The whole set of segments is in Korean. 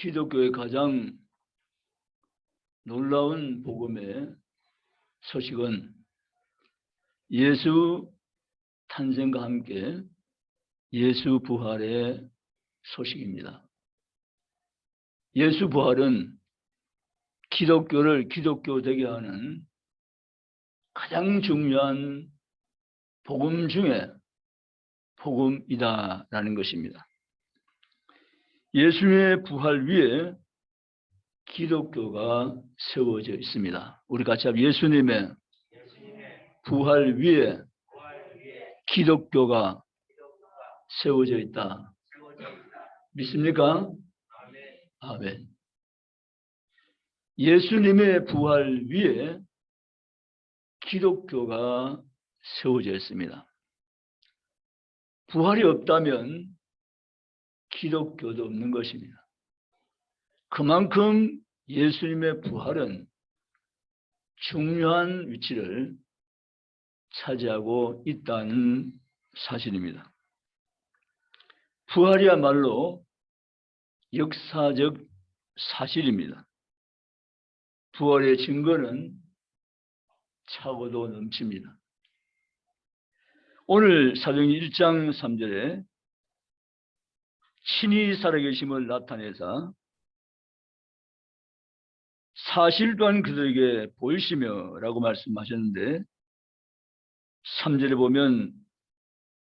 기독교의 가장 놀라운 복음의 소식은 예수 탄생과 함께 예수 부활의 소식입니다. 예수 부활은 기독교를 기독교 되게 하는 가장 중요한 복음 중에 복음이다라는 것입니다. 예수님의 부활 위에 기독교가 세워져 있습니다. 우리 같이 한번 예수님의 부활 위에 기독교가 세워져 있다. 믿습니까? 아멘. 예수님의 부활 위에 기독교가 세워져 있습니다. 부활이 없다면 기독교도 없는 것입니다. 그만큼 예수님의 부활은 중요한 위치를 차지하고 있다는 사실입니다. 부활이야말로 역사적 사실입니다. 부활의 증거는 차고도 넘칩니다. 오늘 사도행전 1장 3절에 친히 살아계심을 나타내사 사실 또한 그들에게 보이시며 라고 말씀하셨는데 3절에 보면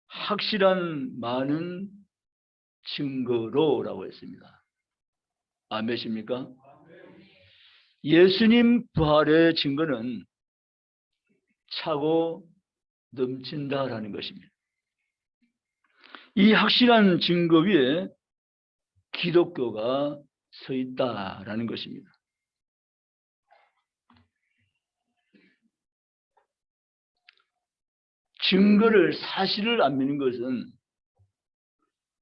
확실한 많은 증거로 라고 했습니다. 아멘입니까? 예수님 부활의 증거는 차고 넘친다라는 것입니다. 이 확실한 증거 위에 기독교가 서 있다라는 것입니다. 증거를 사실을 안 믿는 것은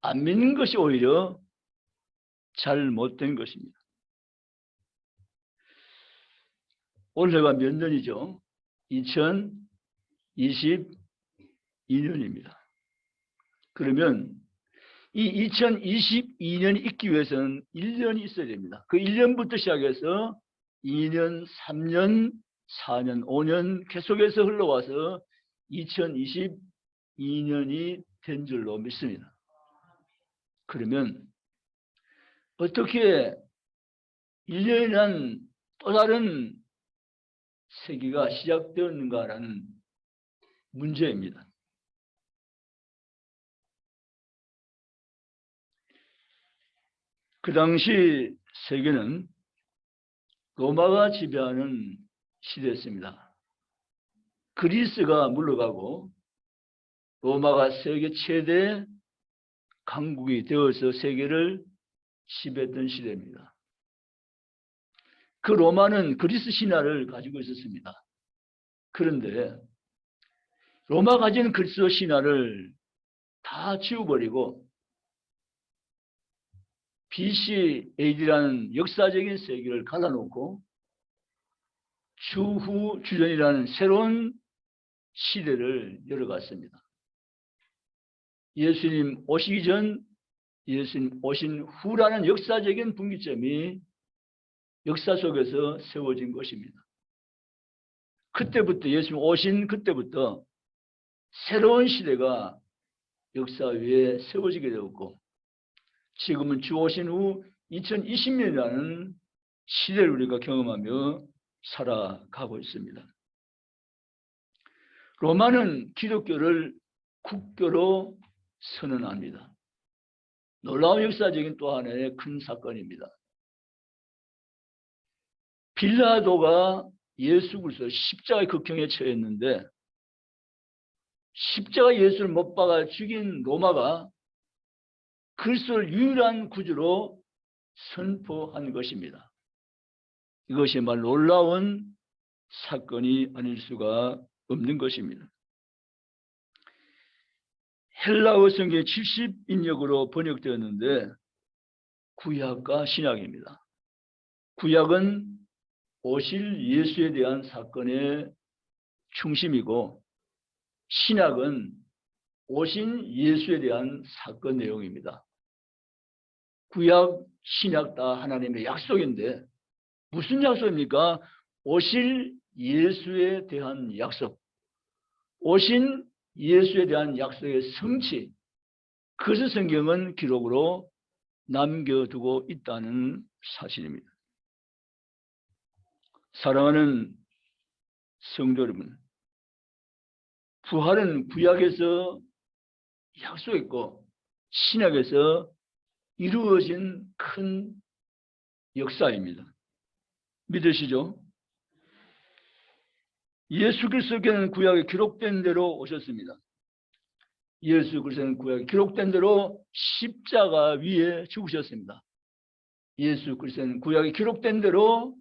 안 믿는 것이 오히려 잘못된 것입니다. 올해가 몇 년이죠? 2022년입니다. 그러면 이 2022년이 있기 위해서는 1년이 있어야 됩니다. 그 1년부터 시작해서 2년, 3년, 4년, 5년 계속해서 흘러와서 2022년이 된 줄로 믿습니다. 그러면 어떻게 1년이란 또 다른 세기가 시작되었는가라는 문제입니다. 그 당시 세계는 로마가 지배하는 시대였습니다. 그리스가 물러가고 로마가 세계 최대 강국이 되어서 세계를 지배했던 시대입니다. 그 로마는 그리스 신화를 가지고 있었습니다. 그런데 로마 가진 그리스 신화를 다 지워버리고 BC AD라는 역사적인 세계를 갈라놓고 주후주전이라는 새로운 시대를 열어갔습니다. 예수님 오시기 전, 예수님 오신 후라는 역사적인 분기점이 역사 속에서 세워진 것입니다. 그때부터 예수님 오신 그때부터 새로운 시대가 역사 위에 세워지게 되었고 지금은 주 오신 후 2020년이라는 시대를 우리가 경험하며 살아가고 있습니다. 로마는 기독교를 국교로 선언합니다. 놀라운 역사적인 또 하나의 큰 사건입니다. 빌라도가 예수 그리스도 십자가의 극형에 처했는데 십자가 예수를 못 박아 죽인 로마가 그리스도를 유일한 구주로 선포한 것입니다. 이것이 정말 놀라운 사건이 아닐 수가 없는 것입니다. 헬라어 성경이 70인역으로 번역되었는데 구약과 신약입니다. 구약은 오실 예수에 대한 사건의 중심이고 신약은 오신 예수에 대한 사건 내용입니다. 구약, 신약 다 하나님의 약속인데 무슨 약속입니까? 오실 예수에 대한 약속, 오신 예수에 대한 약속의 성취, 그것을 성경은 기록으로 남겨두고 있다는 사실입니다. 사랑하는 성도 여러분, 부활은 구약에서 약속했고 신약에서 이루어진 큰 역사입니다. 믿으시죠? 예수 그리스도께는 구약에 기록된 대로 오셨습니다. 예수 그리스도는 구약에 기록된 대로 십자가 위에 죽으셨습니다. 예수 그리스도는 구약에 기록된 대로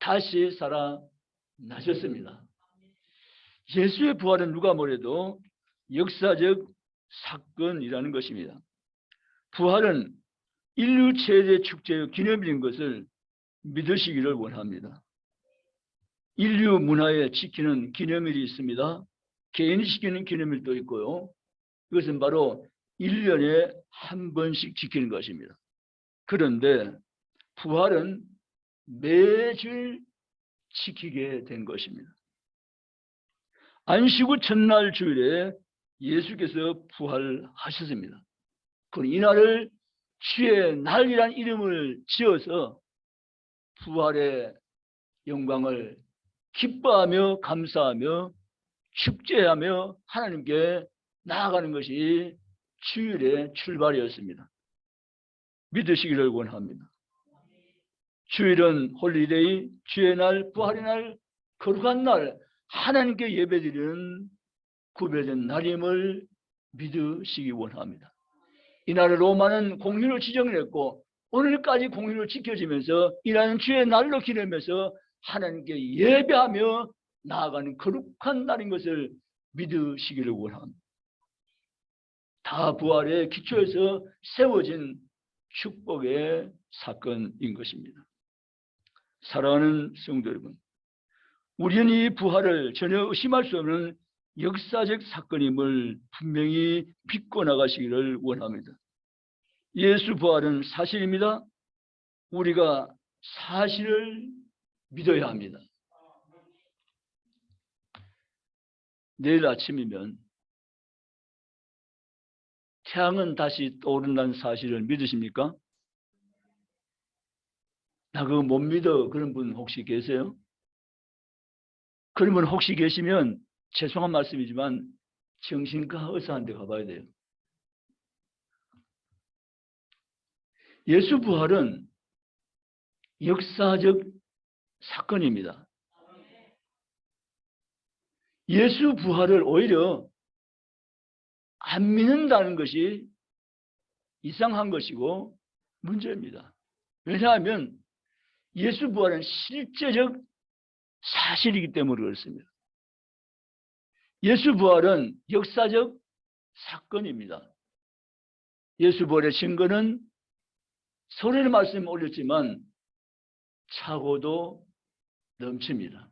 다시 살아나셨습니다. 예수의 부활은 누가 뭐래도 역사적 사건이라는 것입니다. 부활은 인류 최대 축제의 기념일인 것을 믿으시기를 원합니다. 인류 문화에 지키는 기념일이 있습니다. 개인이 지키는 기념일도 있고요. 이것은 바로 1년에 한 번씩 지키는 것입니다. 그런데 부활은 매주 지키게 된 것입니다. 안식 후 첫날 주일에 예수께서 부활하셨습니다. 그럼 이날을 주의 날이란 이름을 지어서 부활의 영광을 기뻐하며 감사하며 축제하며 하나님께 나아가는 것이 주일의 출발이었습니다. 믿으시기를 원합니다. 주일은 홀리데이, 주의 날, 부활의 날, 거룩한 날, 하나님께 예배드리는 구별된 날임을 믿으시기 원합니다. 이날을 로마는 공휴일로 지정했고 오늘까지 공휴일로 지켜지면서 이날은 주의 날로 기념해서 하나님께 예배하며 나아가는 거룩한 날인 것을 믿으시기를 원합니다. 다 부활의 기초에서 세워진 축복의 사건인 것입니다. 사랑하는 성도 여러분, 우리는 이 부활을 전혀 의심할 수 없는 역사적 사건임을 분명히 믿고 나가시기를 원합니다. 예수 부활은 사실입니다. 우리가 사실을 믿어야 합니다. 내일 아침이면 태양은 다시 떠오른다는 사실을 믿으십니까? 나 그거 못 믿어. 그런 분 혹시 계세요? 그런 분 혹시 계시면 죄송한 말씀이지만 정신과 의사한테 가봐야 돼요. 예수 부활은 역사적 사건입니다. 예수 부활을 오히려 안 믿는다는 것이 이상한 것이고 문제입니다. 왜냐하면 예수 부활은 실제적 사실이기 때문에 그렇습니다. 예수 부활은 역사적 사건입니다. 예수 부활의 증거는 서론의 말씀에 올렸지만 차고도 넘칩니다.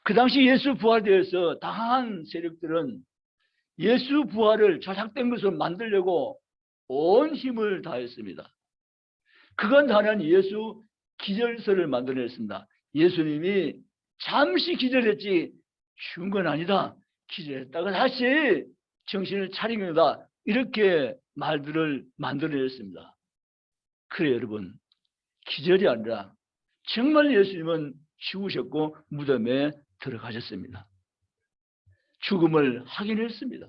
그 당시 예수 부활에 대해서 다양한 세력들은 예수 부활을 조작된 것으로 만들려고 온 힘을 다했습니다. 그건 다른 예수 기절설을 만들어냈습니다. 예수님이 잠시 기절했지 죽은 건 아니다. 기절했다가 다시 정신을 차린 거다. 이렇게 말들을 만들어냈습니다. 그래 여러분, 기절이 아니라 정말 예수님은 죽으셨고 무덤에 들어가셨습니다. 죽음을 확인했습니다.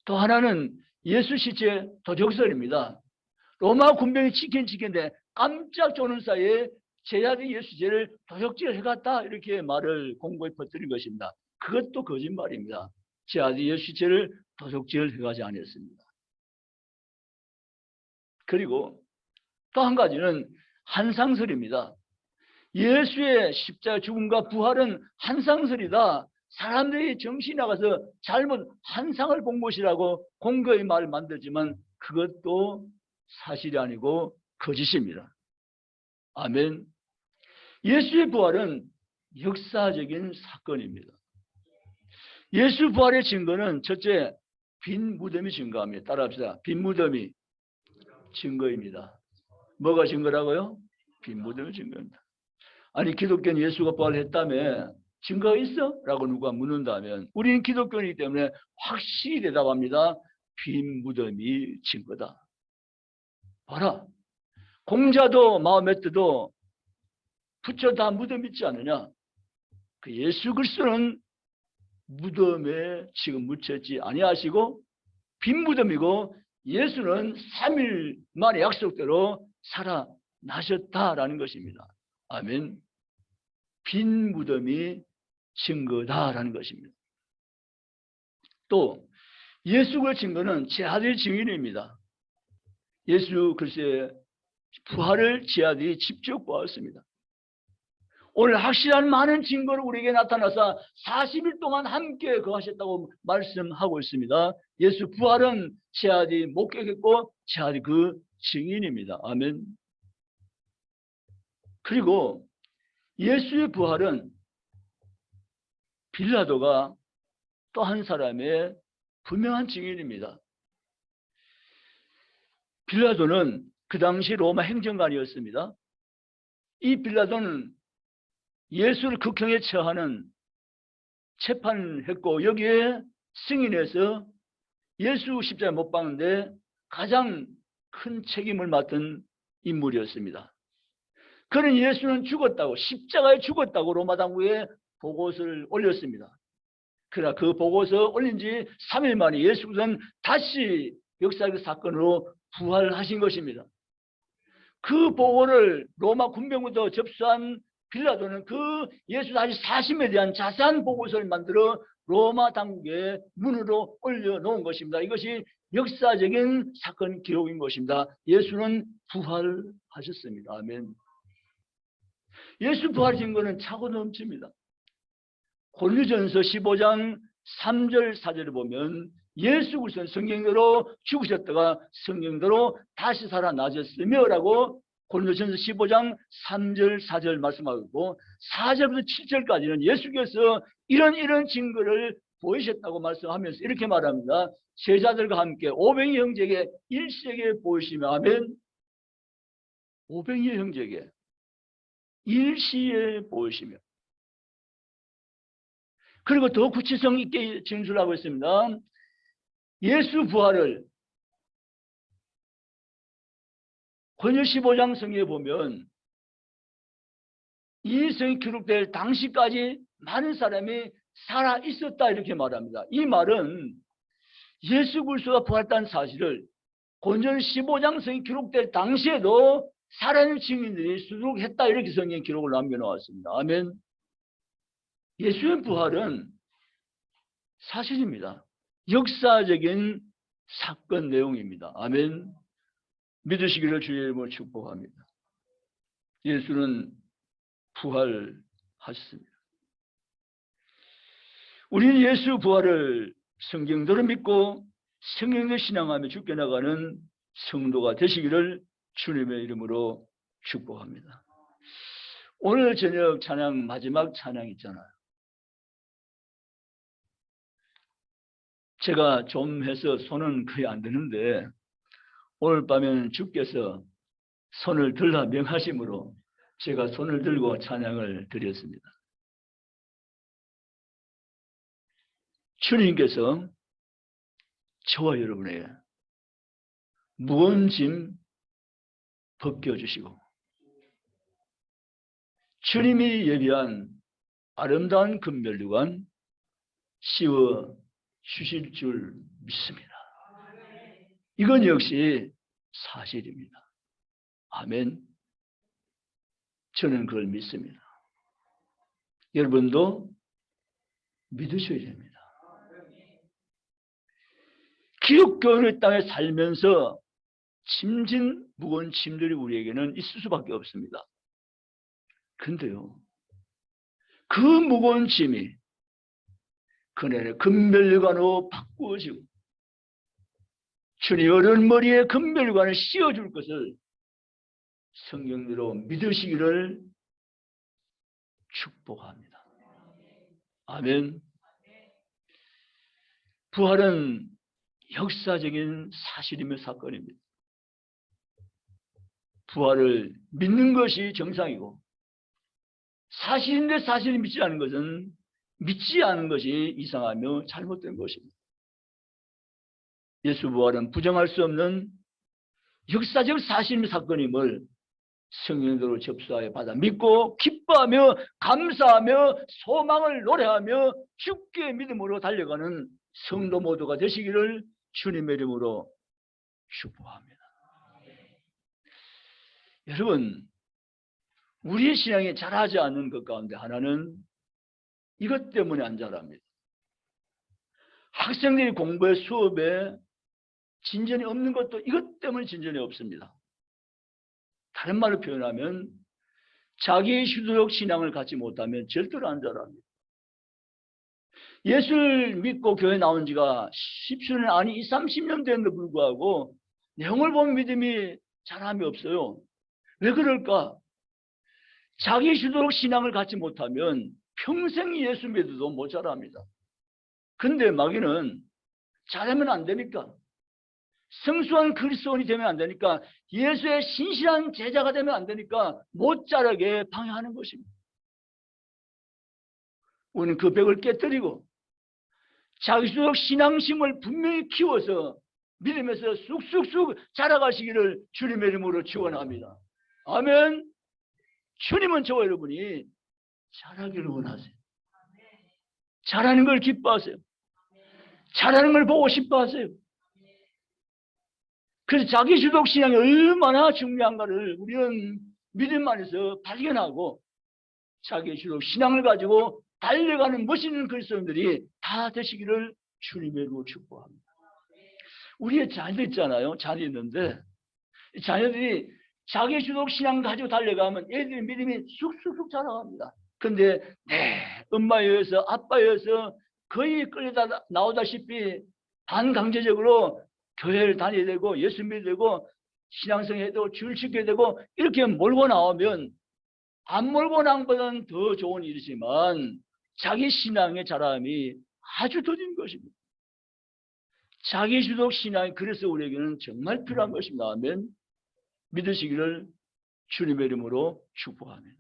또 하나는 예수 시체 도적설입니다. 로마 군병이 지킨데 깜짝 조는 사이에 제 아들 예수 시체를 도적질을 해갔다 이렇게 말을 공고히 퍼뜨린 것입니다. 그것도 거짓말입니다. 제 아들 예수 시체를 도적질을 해가지 않았습니다. 그리고 또 한 가지는 한상설입니다. 예수의 십자가 죽음과 부활은 한상설이다. 사람들이 정신이 나가서 잘못 한상을 본 것이라고 공고히 말을 만들지만 그것도 사실이 아니고 거짓입니다. 아멘. 예수의 부활은 역사적인 사건입니다. 예수 부활의 증거는 첫째, 빈 무덤이 증거합니다. 따라합시다. 빈 무덤이. 증거입니다. 뭐가 증거라고요? 빈 무덤이 증거입니다. 아니 기독교는 예수가 부활했다며 증거가 있어? 라고 누가 묻는다면 우리는 기독교이기 때문에 확실히 대답합니다. 빈 무덤이 증거다. 봐라. 공자도 마호메트도 부처 다 무덤 있지 않느냐? 그 예수 그리스도는 무덤에 지금 묻혔지 아니하시고 빈 무덤이고 예수는 3일 만에 약속대로 살아나셨다라는 것입니다. 아멘. 빈 무덤이 증거다라는 것입니다. 또 예수 그 증거는 제 아들의 증인입니다. 예수 그리스도의 부활을 제 아들이 직접 보았습니다. 오늘 확실한 많은 증거로 우리에게 나타나서 40일 동안 함께 거하셨다고 말씀하고 있습니다. 예수 부활은 제 아들이 목격했고 제 아들이 그 증인입니다. 아멘. 그리고 예수의 부활은 빌라도가 또 한 사람의 분명한 증인입니다. 빌라도는 그 당시 로마 행정관이었습니다. 이 빌라도는 예수를 극형에 처하는 재판했고 여기에 승인해서 예수 십자가에 못 박는데 가장 큰 책임을 맡은 인물이었습니다. 그는 예수는 죽었다고 십자가에 죽었다고 로마 당국에 보고서를 올렸습니다. 그러나 그 보고서 올린 지 3일 만에 예수는 다시 역사적 사건으로 부활하신 것입니다. 그 보고를 로마 군병부터 접수한 빌라도는 그 예수 다시 사심에 대한 자세한 보고서를 만들어 로마 당국의 문으로 올려놓은 것입니다. 이것이 역사적인 사건 기록인 것입니다. 예수는 부활하셨습니다. 아멘. 예수 부활 증거는 차고 넘칩니다. 고린도전서 15장 3절 4절을 보면 예수 그리스도는 성경대로 죽으셨다가 성경대로 다시 살아나셨으며 라고 고린도전서 15장 3절 4절 말씀하고 있고 4절부터 7절까지는 예수께서 이런 증거를 보이셨다고 말씀하면서 이렇게 말합니다. 제자들과 함께 오병이 형제에게 일시에게 보이시며 아멘. 오병이 형제에게 일시에 보이시며 그리고 더 구체성 있게 진술하고 있습니다. 예수 부활을 고린도 15장 성경에 보면 이 성이 기록될 당시까지 많은 사람이 살아 있었다 이렇게 말합니다. 이 말은 예수 그리스도가 부활했다는 사실을 고린도 15장 성이 기록될 당시에도 살아있는 증인들이 수록했다 이렇게 성경에 기록을 남겨놓았습니다. 아멘. 예수의 부활은 사실입니다. 역사적인 사건 내용입니다. 아멘. 믿으시기를 주의 이름으로 축복합니다. 예수는 부활하셨습니다. 우리는 예수 부활을 성경대로 믿고 성경대로 신앙하며 죽게 나가는 성도가 되시기를 주님의 이름으로 축복합니다. 오늘 저녁 찬양 마지막 찬양 있잖아요. 제가 좀 해서 손은 거의 안 드는데 오늘 밤에는 주께서 손을 들라 명하심으로 제가 손을 들고 찬양을 드렸습니다. 주님께서 저와 여러분에게 무거운 짐 벗겨주시고 주님이 예비한 아름다운 금면류관 씌워 주실 줄 믿습니다. 이건 역시 사실입니다. 아멘. 저는 그걸 믿습니다. 여러분도 믿으셔야 됩니다. 기독교의 땅에 살면서 짐진 무거운 짐들이 우리에게는 있을 수밖에 없습니다. 근데요, 그 무거운 짐이 그날의 금면류관으로 바꾸어지고 주님 어른 머리에 금면류관을 씌워줄 것을 성경대로 믿으시기를 축복합니다. 아멘. 부활은 역사적인 사실이며 사건입니다. 부활을 믿는 것이 정상이고, 사실인데 사실을 믿지 않는 것은 믿지 않은 것이 이상하며 잘못된 것입니다. 예수 부활은 부정할 수 없는 역사적 사실 사건임을 성령으로 접수하여 받아 믿고 기뻐하며 감사하며 소망을 노래하며 주께 믿음으로 달려가는 성도 모두가 되시기를 주님의 이름으로 축복합니다. 여러분, 우리의 신앙이 자라지 않는 것 가운데 하나는 이것 때문에 안 자랍니다. 학생들이 공부에 수업에 진전이 없는 것도 이것 때문에 진전이 없습니다. 다른 말로 표현하면 자기의 슈도적 신앙을 갖지 못하면 절대로 안 자랍니다. 예수를 믿고 교회 나온 지가 10수년 아니 20, 30년 됐는데 불구하고 내용을 보면 믿음이 자람이 없어요. 왜 그럴까? 자기 슈도적 신앙을 갖지 못하면 평생 예수 믿어도 못 자랍니다. 근데 마귀는 잘하면 안 되니까, 성수한 그리스도인이 되면 안 되니까, 예수의 신실한 제자가 되면 안 되니까 못 자라게 방해하는 것입니다. 우리는 그 벽을 깨뜨리고 자기주적 신앙심을 분명히 키워서 믿음에서 쑥쑥쑥 자라가시기를 주님의 이름으로 축원합니다. 아멘. 주님은 저와 여러분이 자라기를 원하세요. 자라는 걸 기뻐하세요. 자라는 걸 보고 싶어하세요. 그래서 자기 주독 신앙이 얼마나 중요한가를 우리는 믿음 안에서 발견하고 자기 주독 신앙을 가지고 달려가는 멋있는 그리스도인들이 다 되시기를 주님의 이름으로 축복합니다. 우리의 자녀들 있잖아요. 자녀 있는데 자녀들이 자기 주독 신앙 가지고 달려가면 애들의 믿음이 쑥쑥쑥 자라갑니다. 근데 엄마에 의해서 아빠에 의해서 거의 끌려다 나오다시피 반강제적으로 교회를 다녀야 되고 예수 믿어야 되고 신앙생활 해야 되고 줄 지켜야 되고 이렇게 몰고 나오면 안 몰고 나온 것보다는 더 좋은 일이지만 자기 신앙의 자람이 아주 더딘 것입니다. 자기 주독 신앙이 그래서 우리에게는 정말 필요한 것입니다. 아멘. 믿으시기를 주님의 이름으로 축복합니다.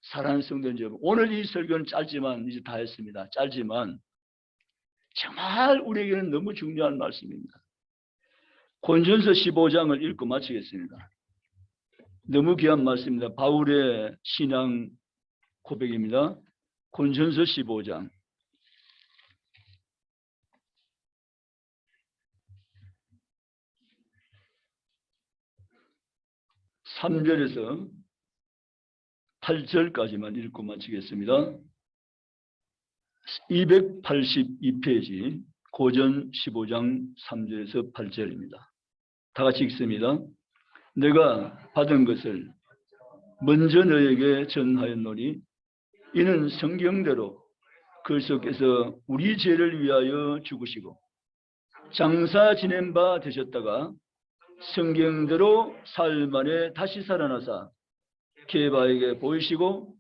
사랑하는 성도들 여러분, 오늘 이 설교는 짧지만 이제 다 했습니다. 짧지만 정말 우리에게는 너무 중요한 말씀입니다. 고린도전서 15장을 읽고 마치겠습니다. 너무 귀한 말씀입니다. 바울의 신앙 고백입니다. 고린도전서 15장 3절에서 8절까지만 읽고 마치겠습니다. 282페이지 고전 15장 3절에서 8절입니다. 다 같이 읽습니다. 내가 받은 것을 먼저 너에게 전하였노니 이는 성경대로 그리스도께서 우리 죄를 위하여 죽으시고 장사 지낸 바 되셨다가 성경대로 사흘 만에 다시 살아나사 게바에게 보이시고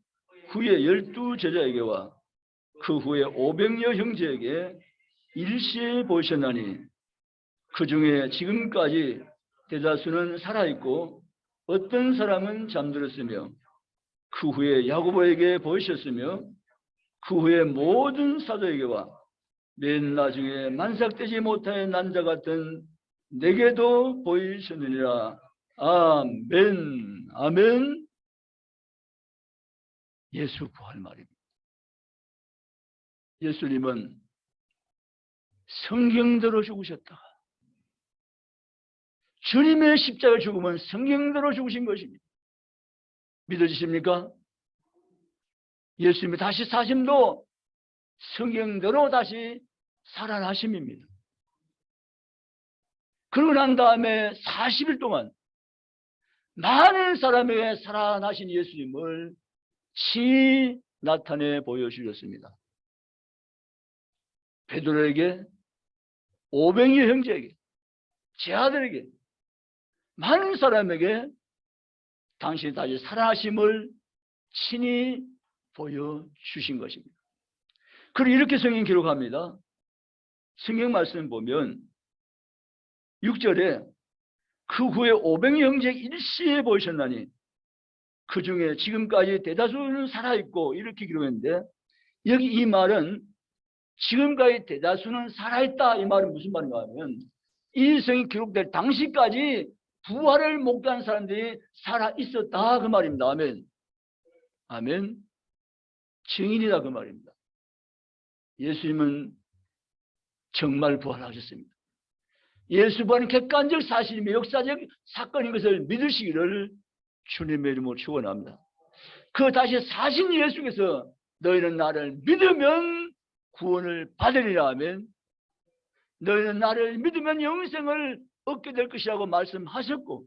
후에 12 제자에게와 그 후에 500여 형제에게 일시에 보이셨나니 그 중에 지금까지 대다수는 살아있고 어떤 사람은 잠들었으며 그 후에 야고보에게 보이셨으며 그 후에 모든 사도에게와 맨 나중에 만삭되지 못하여 난 자 같은 내게도 보이셨느니라. 아멘. 아멘. 예수 부활 말입니다. 예수님은 성경대로 죽으셨다. 주님의 십자가 죽음은 성경대로 죽으신 것입니다. 믿어지십니까? 예수님이 다시 사심도 성경대로 다시 살아나심입니다. 그러고 난 다음에 40일 동안 많은 사람에게 살아나신 예수님을 친히 나타내 보여주셨습니다. 베드로에게, 500여 형제에게, 제 아들에게, 많은 사람에게 당신이 다시 살아나심을 친히 보여주신 것입니다. 그리고 이렇게 성경 기록합니다. 성경 말씀 보면 6절에 그 후에 500 형제 일시에 보이셨나니 그 중에 지금까지 대다수는 살아있고 이렇게 기록했는데 여기 이 말은 지금까지 대다수는 살아있다 이 말은 무슨 말인가 하면 이 성이 기록될 당시까지 부활을 목도한 사람들이 살아있었다 그 말입니다. 아멘. 아멘. 증인이다 그 말입니다. 예수님은 정말 부활하셨습니다. 예수 부활은 객관적 사실이며 역사적 사건인 것을 믿으시기를 주님의 이름으로 축원합니다. 그 다시 사신 예수께서 너희는 나를 믿으면 구원을 받으리라 하면 너희는 나를 믿으면 영생을 얻게 될 것이라고 말씀하셨고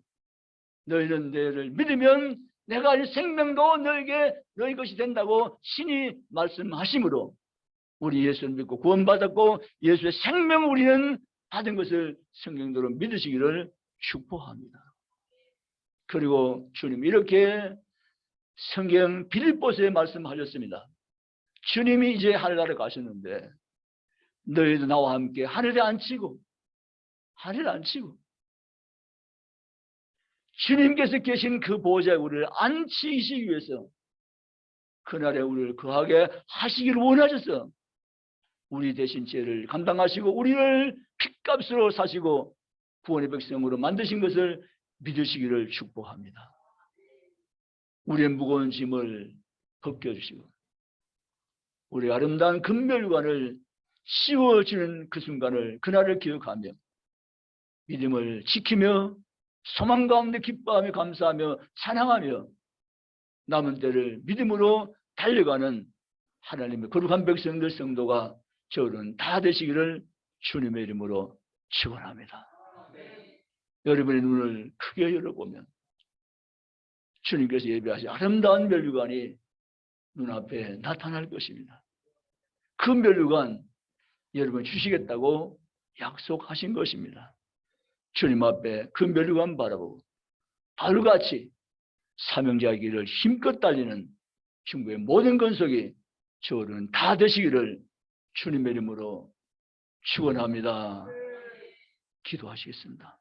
너희는 너희를 믿으면 내가 이 생명도 너희 것이 된다고 신이 말씀하시므로 우리 예수를 믿고 구원받았고 예수의 생명을 우리는 받은 것을 성경대로 믿으시기를 축복합니다. 그리고 주님 이렇게 성경 빌립보서에 말씀하셨습니다. 주님이 이제 하늘나라에 가셨는데 너희도 나와 함께 하늘에 앉히고 주님께서 계신 그 보좌에 우리를 앉히시기 위해서 그날에 우리를 거하게 하시기를 원하셔서 우리 대신 죄를 감당하시고 우리를 핏값으로 사시고 구원의 백성으로 만드신 것을 믿으시기를 축복합니다. 우리의 무거운 짐을 벗겨주시고 우리의 아름다운 금멸관을 씌워주는 그 순간을 그날을 기억하며 믿음을 지키며 소망 가운데 기뻐하며 감사하며 찬양하며 남은 때를 믿음으로 달려가는 하나님의 거룩한 백성들 성도가 저는 다 되시기를 주님의 이름으로 축원합니다. 여러분의 눈을 크게 열어보면 주님께서 예비하신 아름다운 멸류관이 눈앞에 나타날 것입니다. 그 멸류관 여러분 주시겠다고 약속하신 것입니다. 주님 앞에 그 멸류관 바라보고 바울같이 사명자의 길을 힘껏 달리는 중국의 모든 건속이 저는 다 되시기를 주님의 이름으로 축원합니다. 기도하시겠습니다.